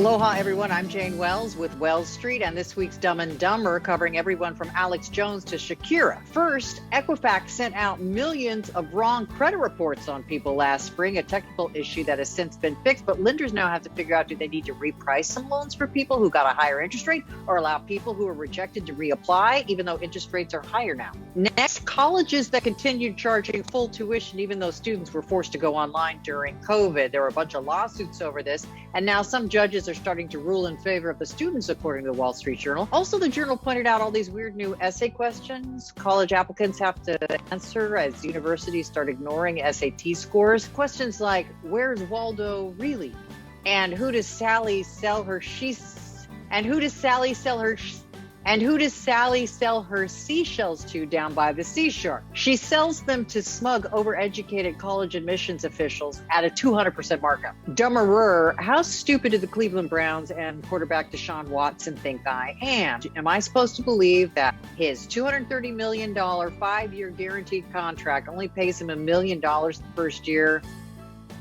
Aloha, everyone. I'm Jane Wells with Wells Street, and this week's Dumb and Dumber, covering everyone from Alex Jones to Shakira. First, Equifax sent out millions of wrong credit reports on people last spring, a technical issue that has since been fixed, but lenders now have to figure out, do they need to reprice some loans for people who got a higher interest rate, or allow people who were rejected to reapply, even though interest rates are higher now. Next, colleges that continued charging full tuition, even though students were forced to go online during COVID. There were a bunch of lawsuits over this, and now some judges are starting to rule in favor of the students, according to the Wall Street Journal. Also, the Journal pointed out all these weird new essay questions college applicants have to answer as universities start ignoring SAT scores. Questions like, where's Waldo really? And who does Sally sell her seashells to down by the seashore? She sells them to smug, overeducated college admissions officials at a 200% markup. Dumberer, how stupid do the Cleveland Browns and quarterback Deshaun Watson think I am? Am I supposed to believe that his $230 million 5-year guaranteed contract only pays him $1 million the first year?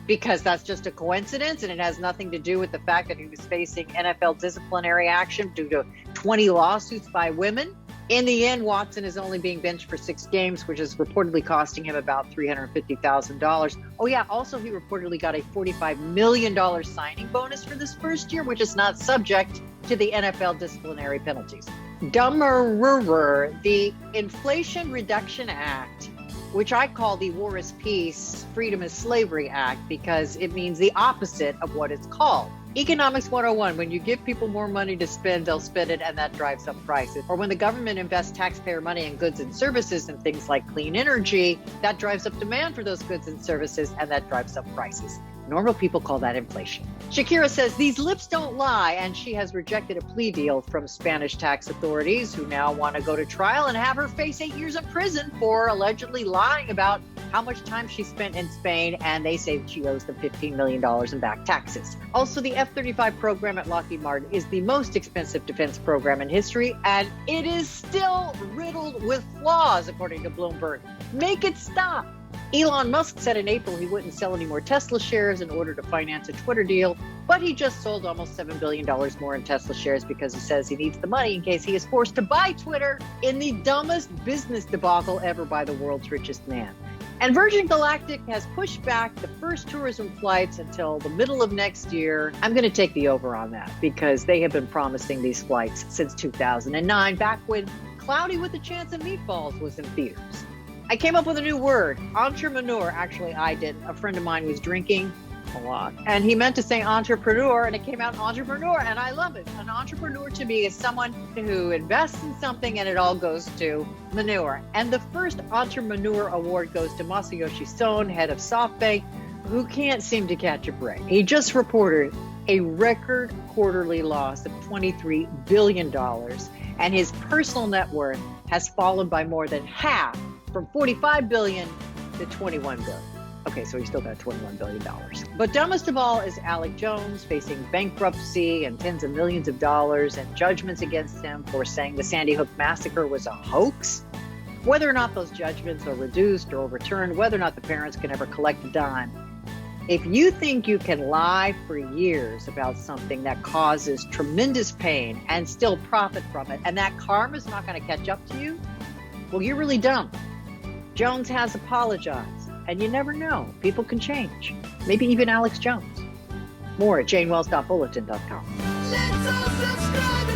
Because that's just a coincidence and it has nothing to do with the fact that he was facing NFL disciplinary action due to 20 lawsuits by women. In the end, Watson is only being benched for 6 games, which is reportedly costing him about $350,000. Oh yeah, also he reportedly got a $45 million signing bonus for this first year, which is not subject to the NFL disciplinary penalties. Dumberer, the Inflation Reduction Act, which I call the War is Peace, Freedom is Slavery Act, because it means the opposite of what it's called. Economics 101, when you give people more money to spend, they'll spend it, and that drives up prices. Or when the government invests taxpayer money in goods and services and things like clean energy, that drives up demand for those goods and services, and that drives up prices. Normal people call that inflation. Shakira says these lips don't lie, and she has rejected a plea deal from Spanish tax authorities who now want to go to trial and have her face 8 years in prison for allegedly lying about how much time she spent in Spain, and they say she owes them $15 million in back taxes. Also, the F-35 program at Lockheed Martin is the most expensive defense program in history, and it is still riddled with flaws, according to Bloomberg. Make it stop. Elon Musk said in April he wouldn't sell any more Tesla shares in order to finance a Twitter deal, but he just sold almost $7 billion more in Tesla shares because he says he needs the money in case he is forced to buy Twitter in the dumbest business debacle ever by the world's richest man. And Virgin Galactic has pushed back the first tourism flights until the middle of next year. I'm going to take the over on that because they have been promising these flights since 2009, back when Cloudy with a Chance of Meatballs was in theaters. I came up with a new word, entrepreneur. Actually, I didn't. A friend of mine was drinking a lot, and he meant to say entrepreneur, and it came out entrepreneur, and I love it. An entrepreneur to me is someone who invests in something and it all goes to manure. And the first entrepreneur award goes to Masayoshi Son, head of SoftBank, who can't seem to catch a break. He just reported a record quarterly loss of $23 billion, and his personal net worth has fallen by more than half, from $45 billion to $21 billion. Okay, so he's still got $21 billion. But dumbest of all is Alex Jones, facing bankruptcy and tens of millions of dollars and judgments against him for saying the Sandy Hook massacre was a hoax. Whether or not those judgments are reduced or overturned, whether or not the parents can ever collect a dime, if you think you can lie for years about something that causes tremendous pain and still profit from it, and that karma's not going to catch up to you, well, you're really dumb. Jones has apologized, and you never know. People can change. Maybe even Alex Jones. More at janewells.bulletin.com. Let's all subscribe.